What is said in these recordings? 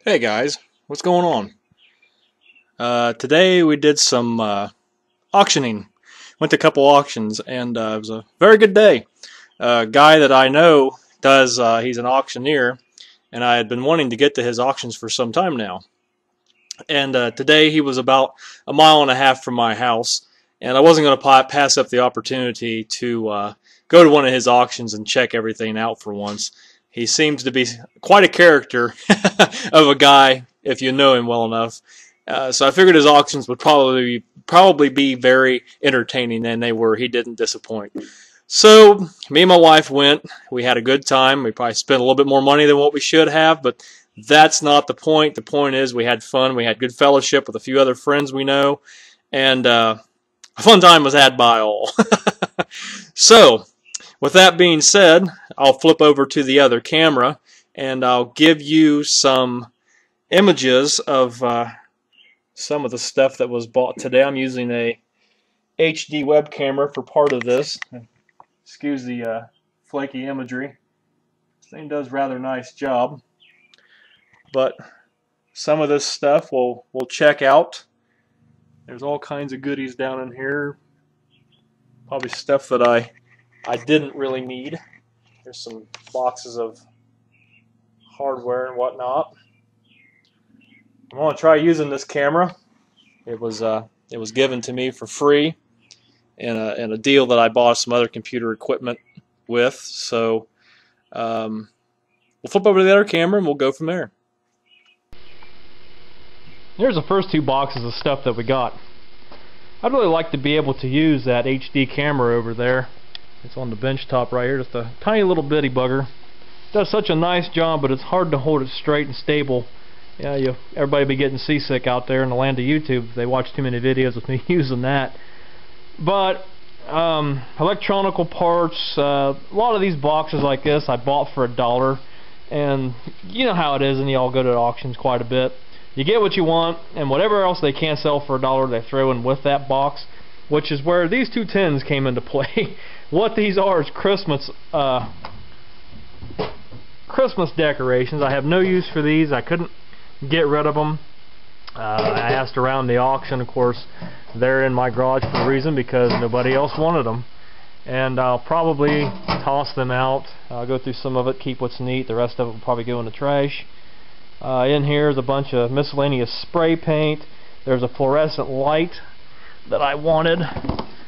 Hey guys, what's going on? Today we did some auctioning. Went to a couple auctions, and it was a very good day. A guy that I know he's an auctioneer, and I had been wanting to get to his auctions for some time now. And today he was about a mile and a half from my house, and I wasn't going to pass up the opportunity to go to one of his auctions and check everything out for once. He seems to be quite a character of a guy if you know him well enough. So I figured his auctions would probably be very entertaining, and they were. He didn't disappoint. So me and my wife went. We had a good time. We probably spent a little bit more money than what we should have, but that's not the point. The point is we had fun. We had good fellowship with a few other friends we know, and a fun time was had by all. So, with that being said, I'll flip over to the other camera, and I'll give you some images of some of the stuff that was bought today. I'm using a HD web camera for part of this. Excuse the flaky imagery. This thing does a rather nice job. But some of this stuff we'll check out. There's all kinds of goodies down in here. Probably stuff that I didn't really need. There's some boxes of hardware and whatnot. I'm going to try using this camera. It was given to me for free in a deal that I bought some other computer equipment with. So we'll flip over to the other camera and we'll go from there. Here's the first two boxes of stuff that we got. I'd really like to be able to use that HD camera over there. It's on the bench top right here, just a tiny little bitty bugger. Does such a nice job, but it's hard to hold it straight and stable. Yeah, everybody be getting seasick out there in the land of YouTube if they watch too many videos with me using that. But electronical parts, a lot of these boxes like this I bought for $1, and you know how it is, and y'all go to auctions quite a bit. You get what you want, and whatever else they can't sell for $1 they throw in with that box, which is where these two tins came into play. What these are is Christmas decorations. I have no use for these. I couldn't get rid of them. I asked around the auction. Of course, they're in my garage for a reason, because nobody else wanted them. And I'll probably toss them out. I'll go through some of it, keep what's neat. The rest of it will probably go in the trash. In here is a bunch of miscellaneous spray paint. There's a fluorescent light that I wanted.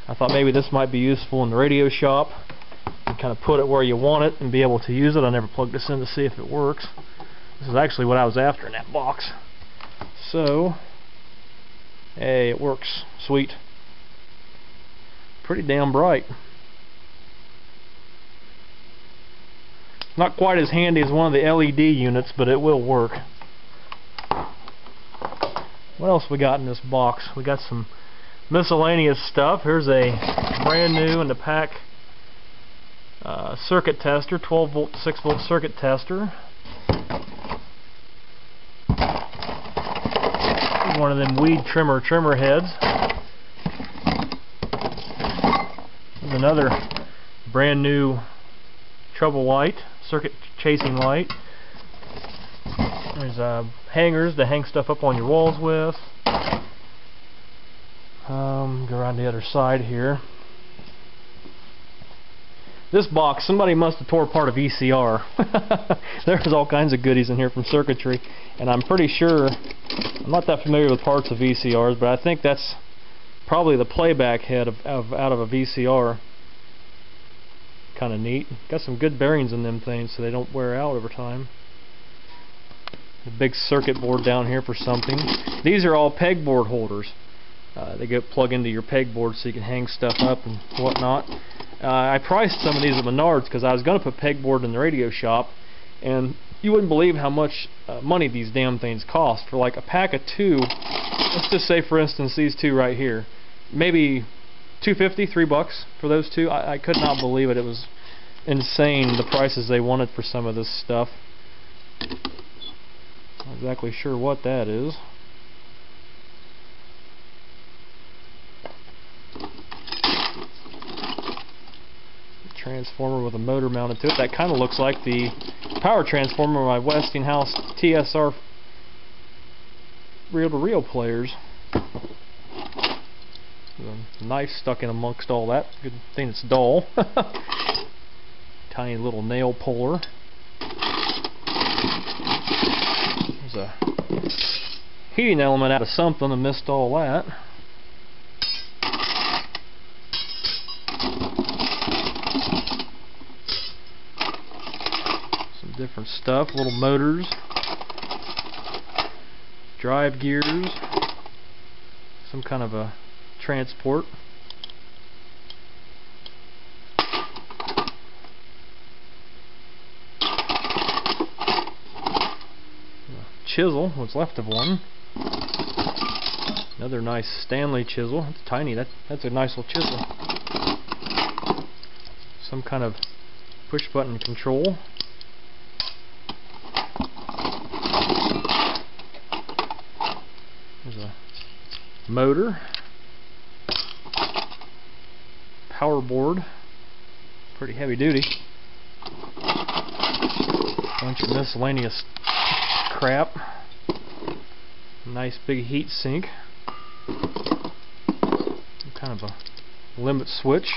I thought maybe this might be useful in the radio shop. You kind of put it where you want it and be able to use it. I never plugged this in to see if it works. This is actually what I was after in that box. So, hey, it works. Sweet. Pretty damn bright. Not quite as handy as one of the LED units, but it will work. What else we got in this box? We got some miscellaneous stuff. Here's a brand new in the pack circuit tester, 12 volt, 6 volt circuit tester. One of them weed trimmer heads. There's another brand new trouble light, circuit chasing light. There's hangers to hang stuff up on your walls with. Go around the other side here. This box, somebody must have tore apart a VCR. There's all kinds of goodies in here from circuitry, and I'm pretty sure, I'm not that familiar with parts of VCRs, but I think that's probably the playback head out of a VCR. Kind of neat. Got some good bearings in them things so they don't wear out over time. A big circuit board down here for something. These are all pegboard holders. They go plug into your pegboard so you can hang stuff up and whatnot. I priced some of these at Menards because I was going to put pegboard in the radio shop, and you wouldn't believe how much money these damn things cost. For like a pack of two, let's just say for instance these two right here, maybe $2.50, $3 for those two. I could not believe it. It was insane the prices they wanted for some of this stuff. Not exactly sure what that is. Transformer with a motor mounted to it. That kind of looks like the power transformer of my Westinghouse TSR reel-to-reel players. A knife stuck in amongst all that. Good thing it's dull. Tiny little nail puller. There's a heating element out of something and missed all that. Some different stuff, little motors, drive gears, some kind of a transport. Chisel, what's left of one. Another nice Stanley chisel. It's tiny. That's a nice little chisel. Some kind of push button control. There's a motor. Power board. Pretty heavy duty. Bunch of miscellaneous crap. Nice big heat sink. Some kind of a limit switch.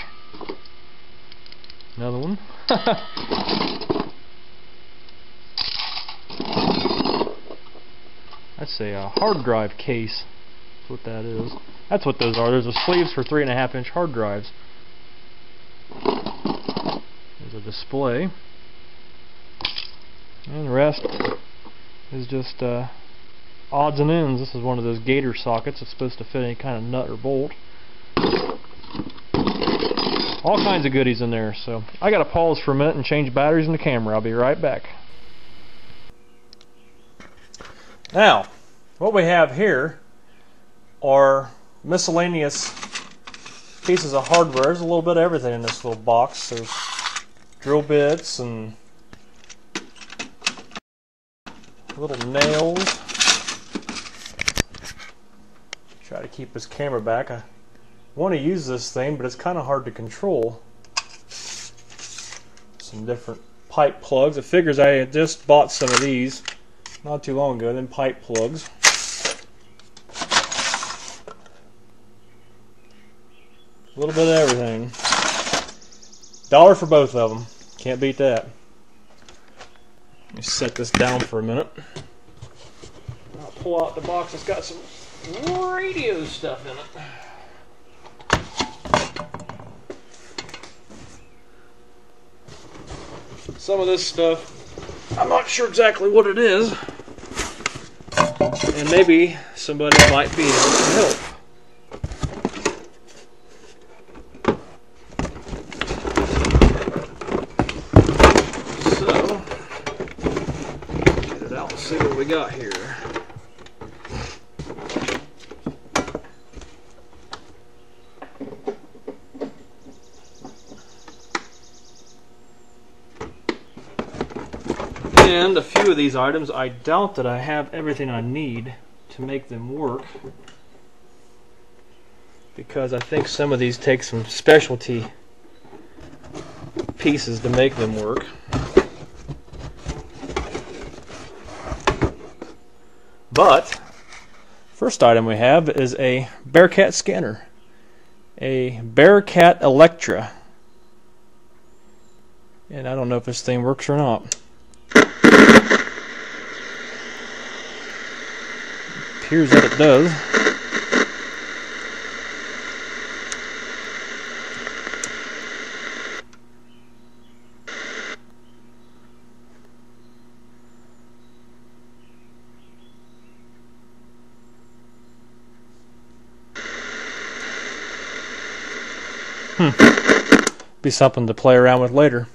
Another one. That's a hard drive case. That's what that is. That's what those are. There's a sleeves for 3.5-inch hard drives. There's a display. And the rest is just odds and ends. This is one of those gator sockets. It's supposed to fit any kind of nut or bolt. All kinds of goodies in there. So I gotta pause for a minute and change batteries in the camera. I'll be right back. Now, what we have here are miscellaneous pieces of hardware. There's a little bit of everything in this little box. There's drill bits and little nails. Try to keep this camera back. I want to use this thing, but it's kind of hard to control. Some different pipe plugs. It figures I had just bought some of these not too long ago. Then pipe plugs. A little bit of everything. $1 for both of them. Can't beat that. Let me set this down for a minute. I'll pull out the box. It's got some radio stuff in it. Some of this stuff, I'm not sure exactly what it is, and maybe somebody might be able to help. So, get it out and see what we got here. And a few of these items, I doubt that I have everything I need to make them work, because I think some of these take some specialty pieces to make them work. But first item we have is a Bearcat scanner, a Bearcat Electra, and I don't know if this thing works or not. Appears that it does. Be something to play around with later.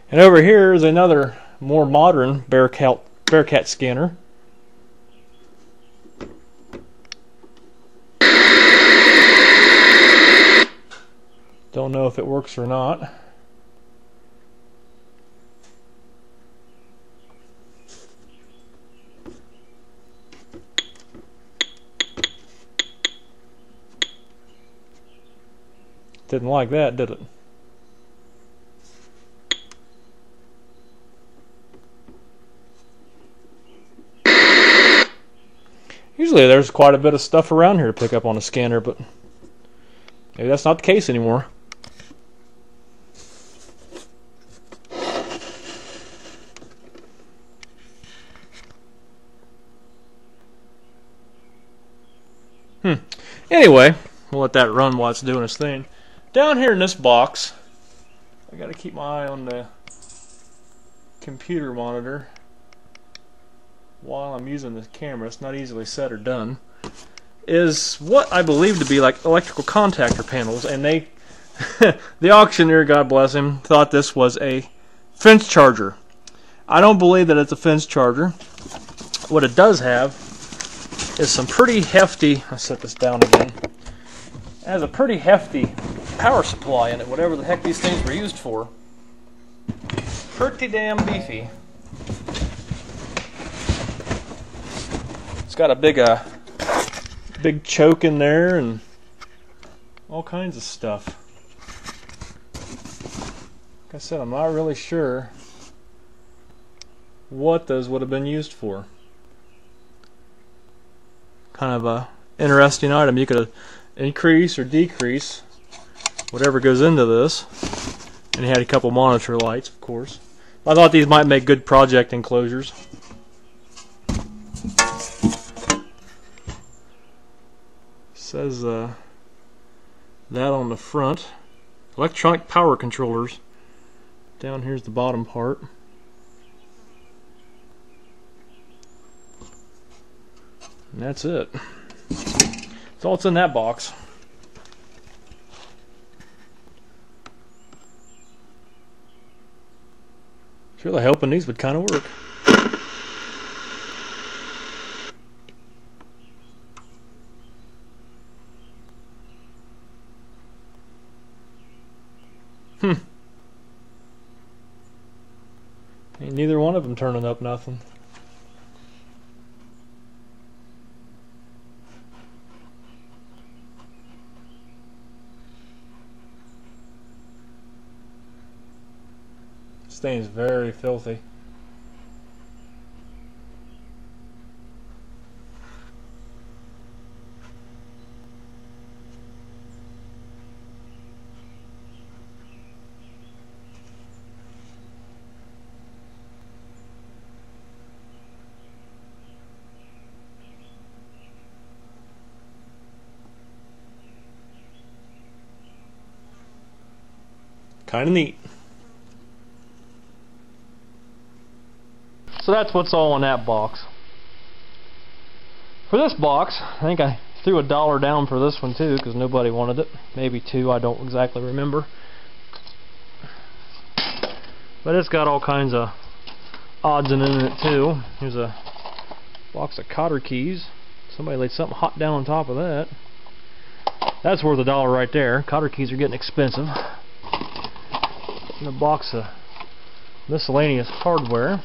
And over here is another more modern Bearcat scanner. Don't know if it works or not. Didn't like that, did it? Usually Usually there's quite a bit of stuff around here to pick up on a scanner, but maybe that's not the case anymore. Anyway, we'll let that run while it's doing its thing. Down here in this box, I gotta keep my eye on the computer monitor while I'm using the camera. It's not easily said or done. Is what I believe to be like electrical contactor panels, and they, the auctioneer, God bless him, thought this was a fence charger. I don't believe that it's a fence charger. What it does have is some pretty hefty, I'll set this down again, it has a pretty hefty power supply in it, whatever the heck these things were used for. Pretty damn beefy. It's got a big choke in there and all kinds of stuff. Like I said, I'm not really sure what those would have been used for. Kind of a interesting item. You could increase or decrease whatever goes into this. And it had a couple monitor lights, of course. I thought these might make good project enclosures. Says that on the front. Electronic power controllers. Down here's the bottom part. And that's it. That's all that's in that box. It's really hoping these would kind of work. Ain't neither one of them turning up nothing. This thing is very filthy. Kind of neat. So that's what's all in that box. For this box, I think I threw $1 down for this one too, because nobody wanted it. Maybe $2, I don't exactly remember. But it's got all kinds of odds in it too. Here's a box of cotter keys. Somebody laid something hot down on top of that. That's worth $1 right there. Cotter keys are getting expensive. And a box of miscellaneous hardware.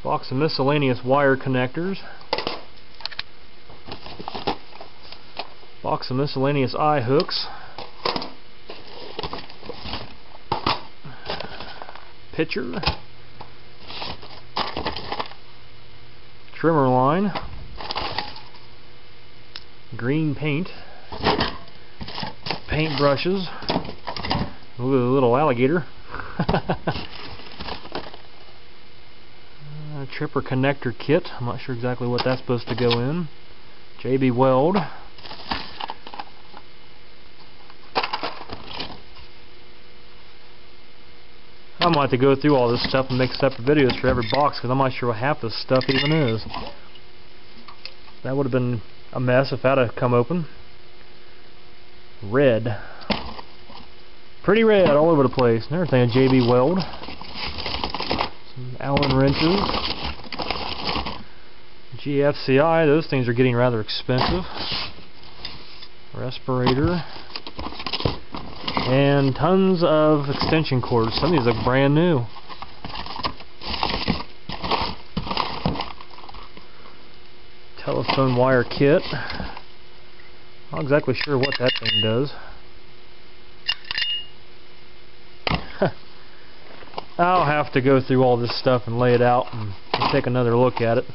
Box of miscellaneous wire connectors. Box of miscellaneous eye hooks. Pitcher. Trimmer line. Green paint. Paint brushes. Ooh, a little alligator. Tripper connector kit. I'm not sure exactly what that's supposed to go in. JB Weld. I might have to go through all this stuff and make separate videos for every box, because I'm not sure what half this stuff even is. That would have been a mess if that had come open. Red. Pretty red all over the place. And everything, a JB Weld. Some Allen wrenches. GFCI, those things are getting rather expensive. Respirator. And tons of extension cords. Some of these look brand new. Telephone wire kit. Not exactly sure what that thing does. I'll have to go through all this stuff and lay it out and take another look at it.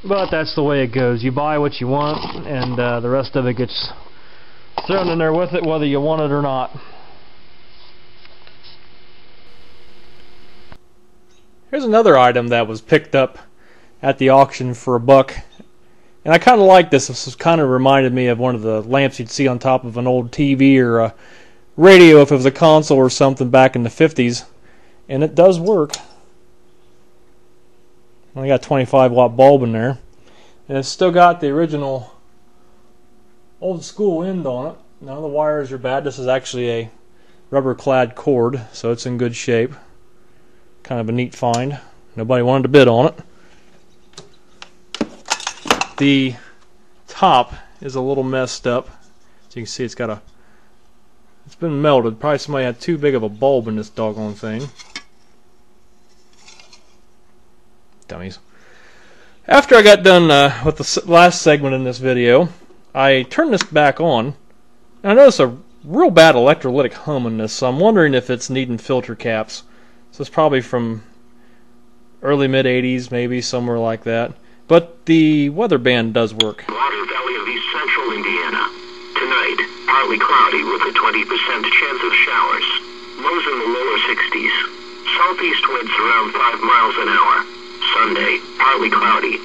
But that's the way it goes. You buy what you want, and the rest of it gets thrown in there with it, whether you want it or not. Here's another item that was picked up at the auction for $1. And I kind of like this. This kind of reminded me of one of the lamps you'd see on top of an old TV or a radio if it was a console or something back in the 50s. And it does work. Only got a 25-watt bulb in there. And it's still got the original old school end on it. None of the wires are bad. This is actually a rubber-clad cord, so it's in good shape. Kind of a neat find. Nobody wanted to bid on it. The top is a little messed up. As you can see, it's been melted. Probably somebody had too big of a bulb in this doggone thing. Dummies. After I got done with the last segment in this video, I turned this back on, and I noticed a real bad electrolytic hum in this, so I'm wondering if it's needing filter caps. So it's probably from early mid-80s, maybe, somewhere like that. But the weather band does work. Water Valley of East Central Indiana. Tonight, partly cloudy with a 20% chance of showers. Lows in the lower 60s. Southeast winds around 5 miles an hour. Sunday, partly cloudy.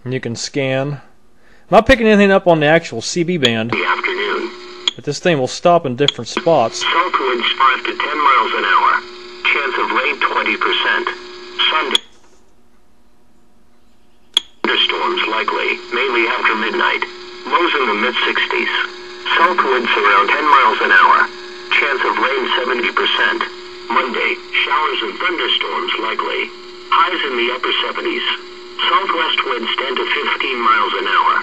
And you can scan. I'm not picking anything up on the actual CB band. The afternoon. But this thing will stop in different spots. South winds 5 to 10 miles an hour. Chance of rain 20%. Sunday. Thunderstorms likely, mainly after midnight. Lows in the mid-60s. South winds around 10 miles an hour. Chance of rain 70%. Monday, showers and thunderstorms likely. Highs in the upper 70s. Southwest winds 10 to 15 miles an hour.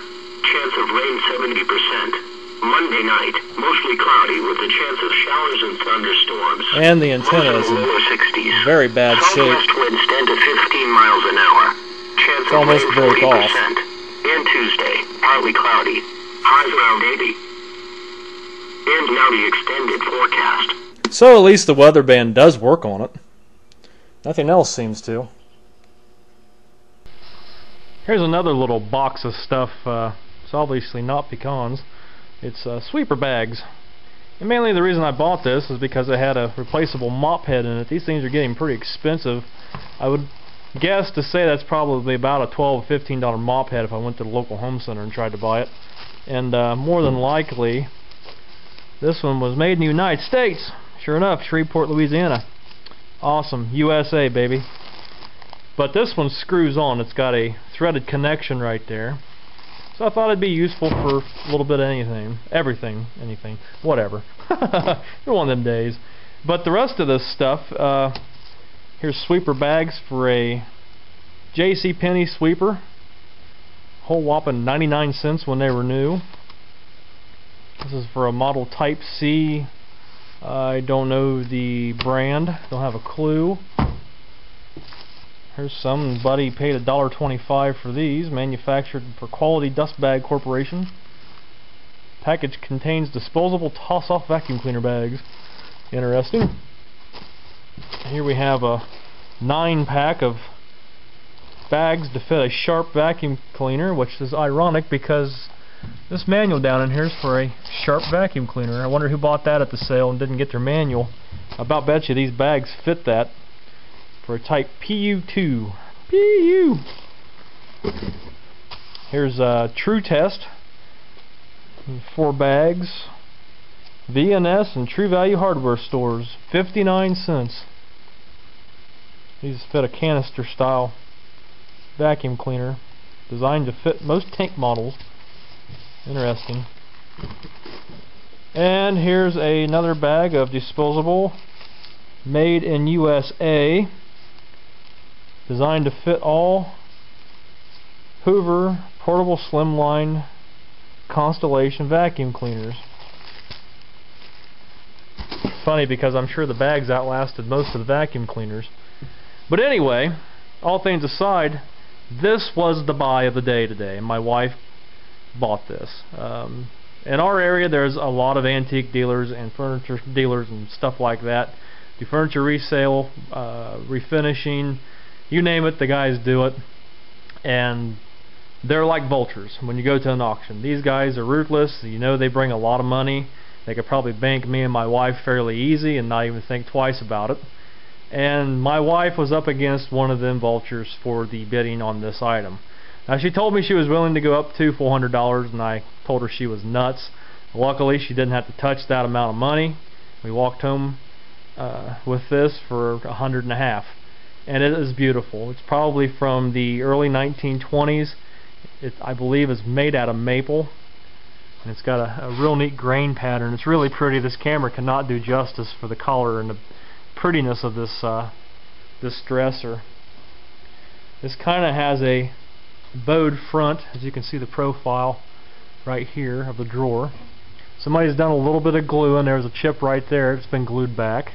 Chance of rain 70%. Monday night, mostly cloudy with a chance of showers and thunderstorms. And the antenna is in very bad shape. Southwest winds 10 to 15 miles an hour. Chance It's almost of broke rain 40%. off. And Tuesday, partly cloudy. Highs around 80. And now the extended forecast. So at least the weather band does work on it. Nothing else seems to. Here's another little box of stuff. It's obviously not pecans. It's sweeper bags. And mainly the reason I bought this is because it had a replaceable mop head in it. These things are getting pretty expensive. I would guess to say that's probably about a $12 or $15 mop head if I went to the local home center and tried to buy it. And more than likely, this one was made in the United States. Sure enough, Shreveport, Louisiana. Awesome, USA, baby. But this one screws on. It's got a threaded connection right there. So I thought it'd be useful for a little bit of anything. Everything. Anything. Whatever. You're one of them days. But the rest of this stuff, here's sweeper bags for a JCPenney sweeper. Whole whopping 99 cents when they were new. This is for a model Type C. I don't know the brand. Don't have a clue. Here's somebody paid $1.25 for these. Manufactured for Quality Dust Bag Corporation. Package contains disposable toss-off vacuum cleaner bags. Interesting. Here we have a 9-pack of bags to fit a Sharp vacuum cleaner, which is ironic because this manual down in here is for a Sharp vacuum cleaner. I wonder who bought that at the sale and didn't get their manual. I about bet you these bags fit that for a type PU2. PU! Here's a True Test. 4 bags. V&S and True Value Hardware stores. 59 cents. These fit a canister style vacuum cleaner designed to fit most tank models. Interesting. And here's another bag of disposable made in USA, designed to fit all Hoover portable slimline Constellation vacuum cleaners. Funny because I'm sure the bags outlasted most of the vacuum cleaners. But anyway, all things aside, this was the buy of the day today. My wife bought this. In our area, there's a lot of antique dealers and furniture dealers and stuff like that. Do furniture resale, refinishing, you name it, the guys do it. And they're like vultures when you go to an auction. These guys are ruthless. You know they bring a lot of money. They could probably bank me and my wife fairly easy and not even think twice about it. And my wife was up against one of them vultures for the bidding on this item. Now she told me she was willing to go up to $400, and I told her she was nuts. Luckily she didn't have to touch that amount of money. We walked home with this for $150, and it is beautiful. It's probably from the early 1920s. It, I believe, is made out of maple, and it's got a real neat grain pattern. It's really pretty. This camera cannot do justice for the color and the prettiness of this this dresser. This kind of has a bowed front, as you can see the profile right here of the drawer. Somebody's done a little bit of glue, and there's a chip right there. It's been glued back.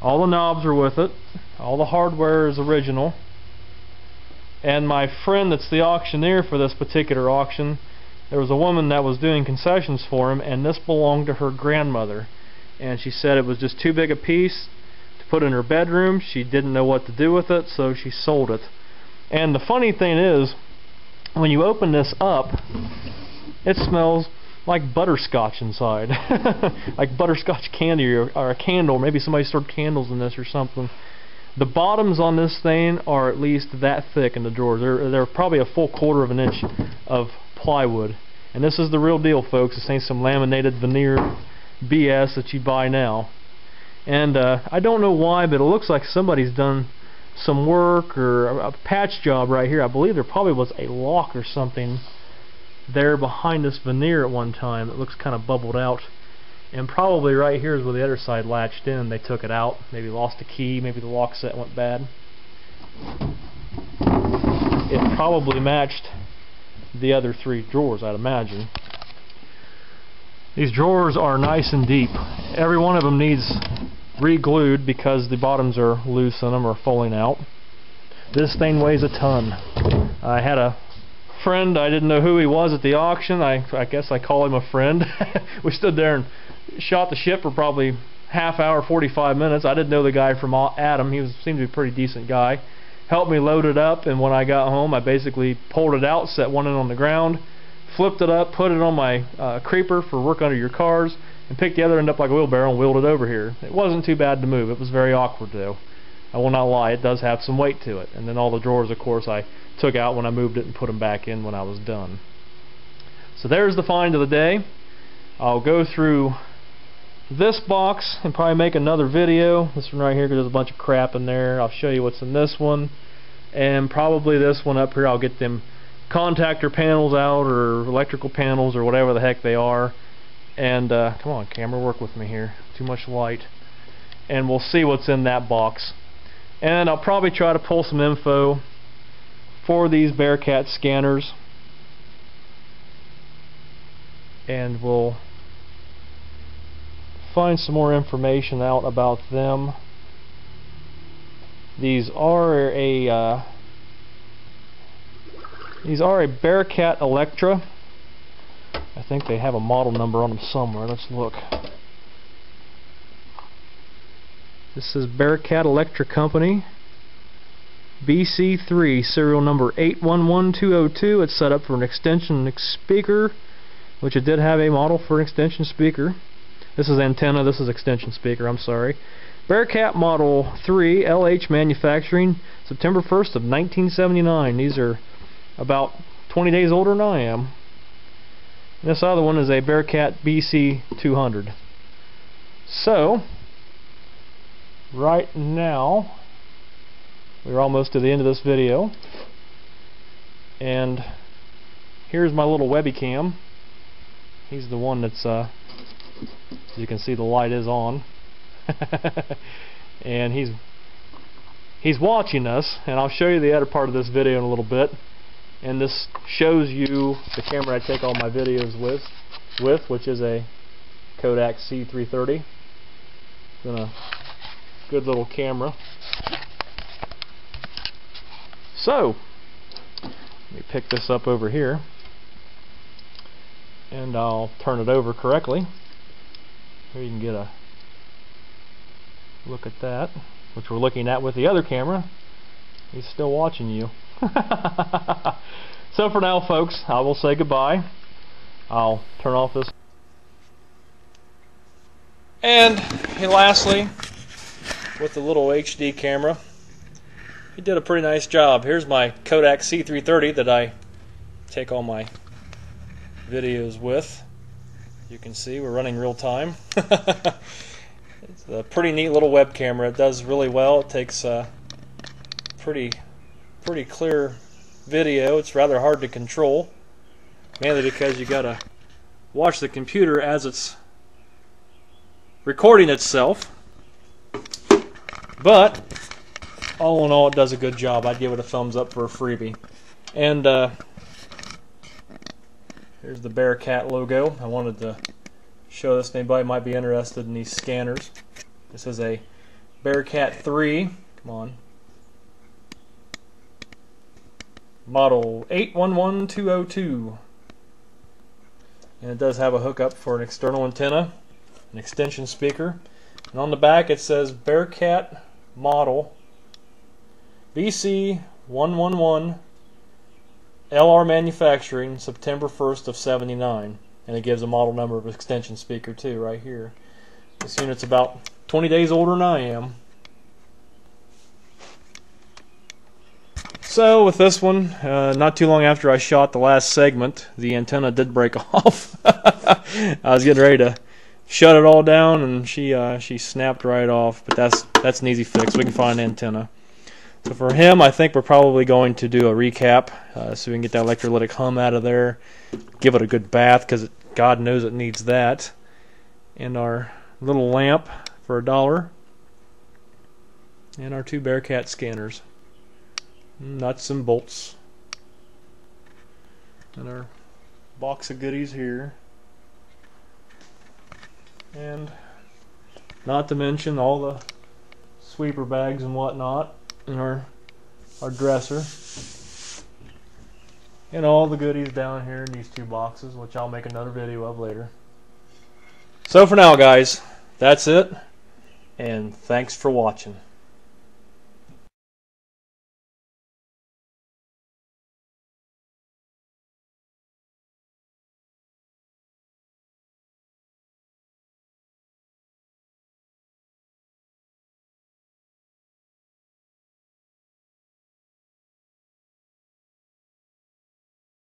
All the knobs are with it. All the hardware is original. And my friend that's the auctioneer for this particular auction, there was a woman that was doing concessions for him, and this belonged to her grandmother. And she said it was just too big a piece to put in her bedroom. She didn't know what to do with it, so she sold it. And the funny thing is, when you open this up, it smells like butterscotch inside. Like butterscotch candy or a candle. Maybe somebody stored candles in this or something. The bottoms on this thing are at least that thick in the drawers. They're probably a full quarter of an inch of plywood. And this is the real deal, folks. This ain't some laminated veneer BS that you buy now. And I don't know why, but it looks like somebody's done some work or a patch job right here. I believe there probably was a lock or something there behind this veneer at one time. It looks kind of bubbled out. And probably right here is where the other side latched in. They took it out. Maybe lost a key. Maybe the lock set went bad. It probably matched the other three drawers, I'd imagine. These drawers are nice and deep. Every one of them needs re-glued because the bottoms are loose in them or falling out. This thing weighs a ton. I had a friend, I didn't know who he was at the auction. I guess I call him a friend. We stood there and shot the ship for probably half hour, 45 minutes. I didn't know the guy from Adam. He seemed to be a pretty decent guy. Helped me load it up, and when I got home I basically pulled it out, set one in on the ground, flipped it up, put it on my creeper for work under your cars, and picked the other end up like a wheelbarrow and wheeled it over here. It wasn't too bad to move. It was very awkward though. I will not lie, it does have some weight to it. And then all the drawers, of course, I took out when I moved it and put them back in when I was done. So there's the find of the day. I'll go through this box and probably make another video. This one right here, because there's a bunch of crap in there. I'll show you what's in this one. And probably this one up here, I'll get them contactor panels out, or electrical panels, or whatever the heck they are. And come on, camera, work with me here. Too much light. And we'll see what's in that box. And I'll probably try to pull some info for these Bearcat scanners. And we'll find some more information out about them. These are a Bearcat Electra. I think they have a model number on them somewhere. Let's look. This is Bearcat Electra Company, BC3, serial number 811202. It's set up for an extension speaker, which it did have a model for an extension speaker. This is antenna, this is extension speaker, I'm sorry. Bearcat Model 3, LH Manufacturing, September 1st of 1979. These are about 20 days older than I am. And this other one is a Bearcat BC200. So, right now, we're almost to the end of this video, and here's my little Webbycam. He's the one that's, as you can see, the light is on. And he's watching us, and I'll show you the other part of this video in a little bit. And this shows you the camera I take all my videos with, which is a Kodak C330. It's in a good little camera. So, let me pick this up over here. and I'll turn it over correctly. Here you can get a look at that, which we're looking at with the other camera. He's still watching you. So for now, folks, I will say goodbye. I'll turn off this. And lastly, with the little HD camera, he did a pretty nice job. Here's my Kodak C330 that I take all my videos with. You can see we're running real time. It's a pretty neat little web camera. It does really well. It takes pretty clear video. It's rather hard to control, mainly because you gotta watch the computer as it's recording itself. But all in all, it does a good job. I'd give it a thumbs up for a freebie. And here's the Bearcat logo. I wanted to show this. Anybody might be interested in these scanners. This is a Bearcat 3. Come on. Model 811202. And it does have a hookup for an external antenna, an extension speaker, and on the back it says Bearcat model BC111 LR manufacturing September 1st of 79, and it gives a model number of extension speaker too right here. This unit's about 20 days older than I am. So with this one, not too long after I shot the last segment, the antenna did break off. I was getting ready to shut it all down, and she snapped right off. But that's an easy fix. We can find an antenna. So for him, I think we're probably going to do a recap, so we can get that electrolytic hum out of there, give it a good bath, because God knows it needs that, and our little lamp for $1, and our 2 Bearcat scanners. Nuts and bolts, and our box of goodies here, and not to mention all the sweeper bags and whatnot, and our dresser, and all the goodies down here in these 2 boxes, which I'll make another video of later. So for now, guys, that's it, and thanks for watching.